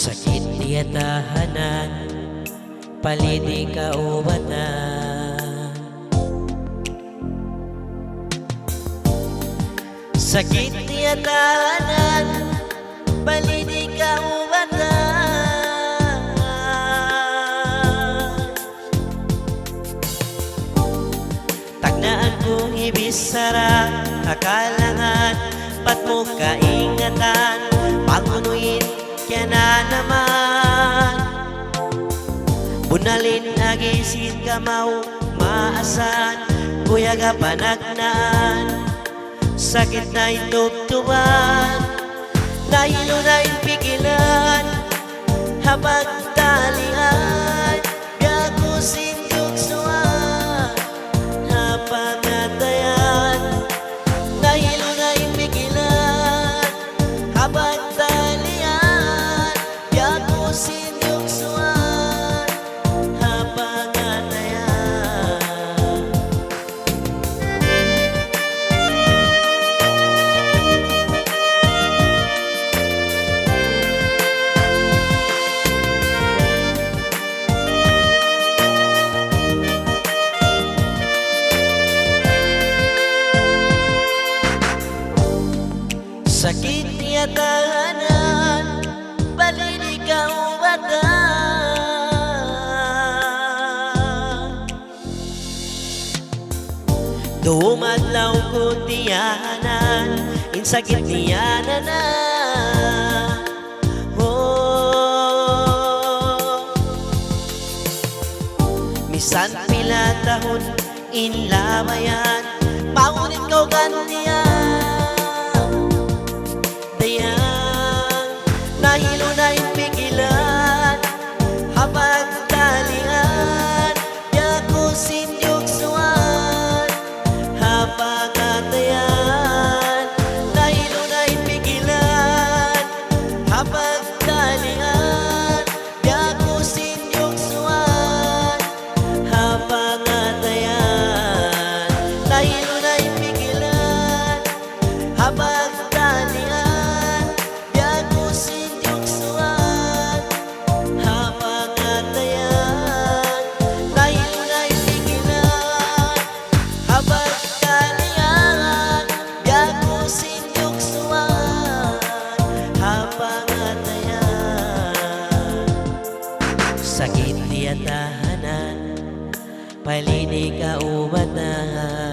Sakit niya tahanan, palidi kaubatan. Sakit niya tahanan, palidi kaubatan. Tagnaan kong ibisara, akalangan, ba't mo kaingatan, pagunuin kaya na naman. Bunalin agisit ka mau maasan, kuya ka panagnaan. Sakit na itubtuban, nahilo na pigilan, habang talian, biyagusin yuksuan, habang natayan. Nahilo na pigilan, habang talian, biyagusin yuksuan, habang natayan. Sakit niya tahanan, palidi kaubatan. Dumadlaw ko tiyanan, insakit niya na. Oh, misan pila tahon inlabayan, maunit ko ganyan. Nahilo na pigilan, habang talian, yakusin yuksuan, habang atayan. Nahilo na pigilan, habang talian, yakusin yuksuan, habang atayan. Nahilo na pigilan, habang talian, yakusin yuksuan, habang atayan. Nahilo na pigilan, habang talian, yakusin yuksuan, habang atayan. Sakit niya tahanan, palidi kaubatan.